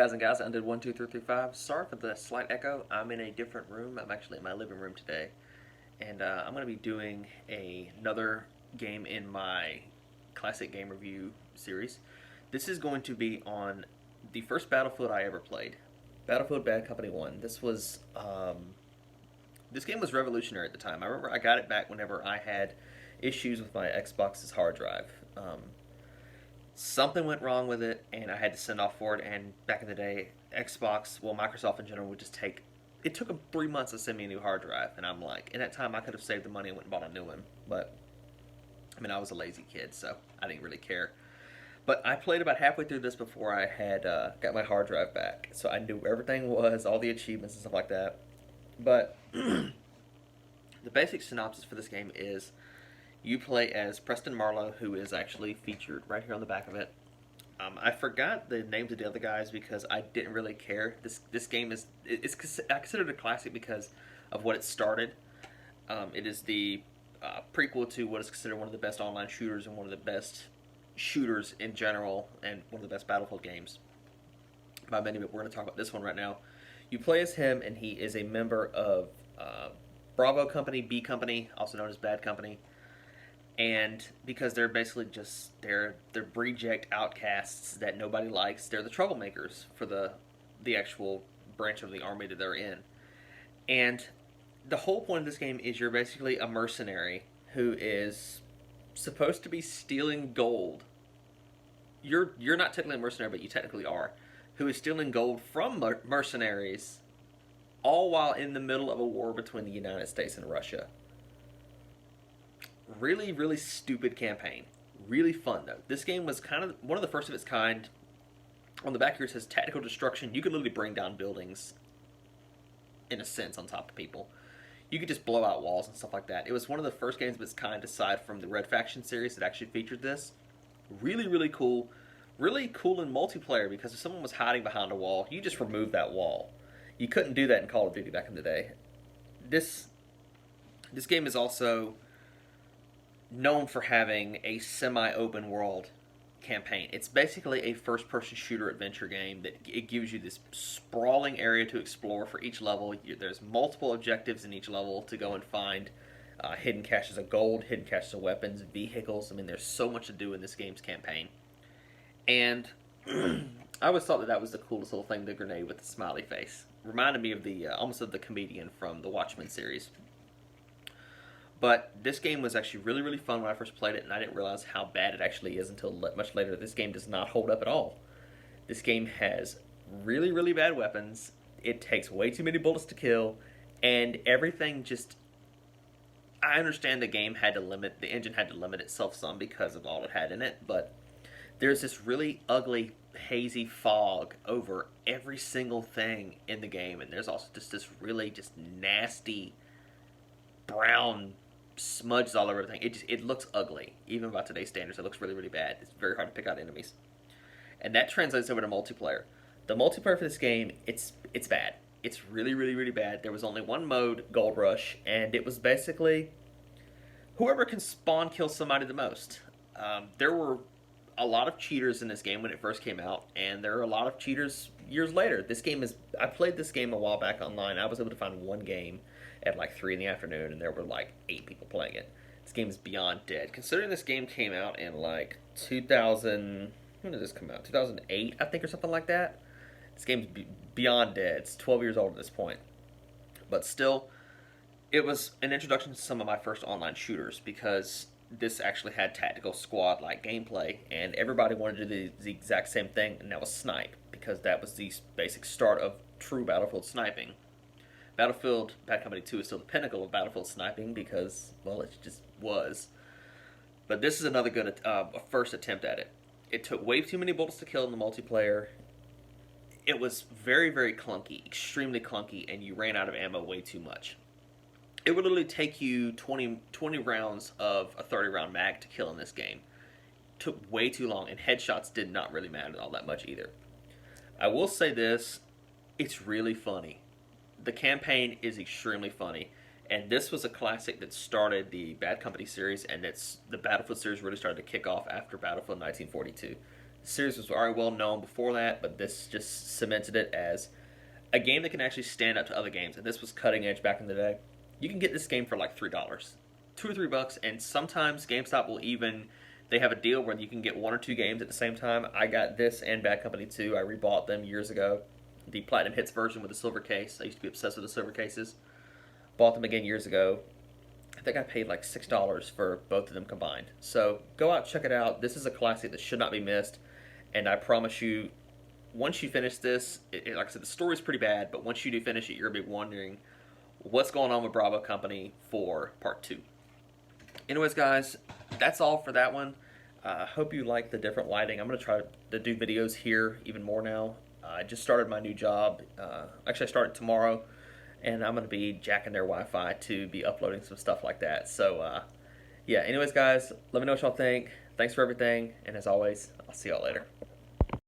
guys and gals, Undead 12335. Sorry for the slight echo. I'm in a different room. I'm actually in my living room today. And I'm going to be doing another game in my classic game review series. This is going to be on the first Battlefield I ever played. Battlefield Bad Company 1. This game was revolutionary at the time. I remember I got it back whenever I had issues with my Xbox's hard drive. Something went wrong with it, and I had to send off for it. And back in the day, Xbox, well, Microsoft in general, would just take. It took them 3 months to send me a new hard drive, and I'm like, in that time, I could have saved the money and went and bought a new one. But I mean, I was a lazy kid, so I didn't really care. But I played about halfway through this before I had got my hard drive back, so I knew where everything was, all the achievements and stuff like that. But the basic synopsis for this game is you play as Preston Marlowe, who is actually featured right here on the back of it. I forgot the names of the other guys because I didn't really care. This game is I consider it a classic because of what it started. It is the prequel to what is considered one of the best online shooters and one of the best shooters in general, and one of the best Battlefield games by many. But we're going to talk about this one right now. You play as him, and he is a member of Bravo Company, B Company, also known as Bad Company. And because they're basically just they're reject outcasts that nobody likes, they're the troublemakers for the actual branch of the army that they're in. And the whole point of this game is you're basically a mercenary who is supposed to be stealing gold. You're not technically a mercenary, but you technically are, who is stealing gold from mercenaries, all while in the middle of a war between the United States and Russia. Really, really stupid campaign. Really fun, though. This game was kind of one of the first of its kind. On the back here it says tactical destruction. You could literally bring down buildings, in a sense, on top of people. You could just blow out walls and stuff like that. It was one of the first games of its kind, aside from the Red Faction series, that actually featured this. Really, really cool. Really cool in multiplayer, because if someone was hiding behind a wall, you just remove that wall. You couldn't do that in Call of Duty back in the day. This game is also known for having a semi-open world campaign. It's basically a first-person shooter adventure game that it gives you this sprawling area to explore for each level. There's multiple objectives in each level to go and find hidden caches of gold, hidden caches of weapons, vehicles. I mean, there's so much to do in this game's campaign. And I always thought that was the coolest little thing, the grenade with the smiley face. Reminded me of the almost of the comedian from the Watchmen series. But this game was actually really, really fun when I first played it, and I didn't realize how bad it actually is until much later. This game does not hold up at all. This game has really, really bad weapons. It takes way too many bullets to kill, and everything just... I understand the engine had to limit itself some because of all it had in it, but there's this really ugly, hazy fog over every single thing in the game, and there's also just this really just nasty brown smudges all over everything. It looks ugly. Even by today's standards, it looks really, really bad. It's very hard to pick out enemies. And that translates over to multiplayer. The multiplayer for this game, it's bad. It's really, really, really bad. There was only one mode, Gold Rush, and it was basically whoever can spawn kill somebody the most. There were a lot of cheaters in this game when it first came out, and there are a lot of cheaters years later. I played this game a while back online. I was able to find one game at like 3 in the afternoon, and there were like 8 people playing it. This game is beyond dead. Considering this game came out in like 2000... When did this come out? 2008, I think, or something like that. This game's beyond dead. It's 12 years old at this point. But still, it was an introduction to some of my first online shooters, because this actually had tactical squad-like gameplay, and everybody wanted to do the exact same thing, and that was snipe, because that was the basic start of true Battlefield sniping. Battlefield Bad Company 2 is still the pinnacle of Battlefield sniping because, well, it just was. But this is another good first attempt at it. It took way too many bullets to kill in the multiplayer. It was very, very clunky, extremely clunky, and you ran out of ammo way too much. It would literally take you 20 rounds of a 30-round mag to kill in this game. It took way too long, and headshots did not really matter all that much either. I will say this, it's really funny. The campaign is extremely funny, and this was a classic that started the Bad Company series, and the Battlefield series really started to kick off after Battlefield 1942. The series was already well known before that, but this just cemented it as a game that can actually stand up to other games. And this was cutting edge back in the day. You can get this game for like $3, $2 or $3, and sometimes GameStop will even, they have a deal where you can get 1 or 2 games at the same time. I got this and Bad Company 2. I rebought them years ago. The Platinum Hits version with the silver case. I used to be obsessed with the silver cases. Bought them again years ago. I think I paid like $6 for both of them combined. So go out, check it out. This is a classic that should not be missed. And I promise you, once you finish this, like I said, the story's pretty bad, but once you do finish it, you're going to be wondering what's going on with Bravo Company for Part 2. Anyways, guys, that's all for that one. I hope you like the different lighting. I'm going to try to do videos here even more now. I just started my new job. Actually, I started tomorrow, and I'm going to be jacking their Wi-Fi to be uploading some stuff like that. So, yeah, anyways, guys, let me know what y'all think. Thanks for everything, and as always, I'll see y'all later.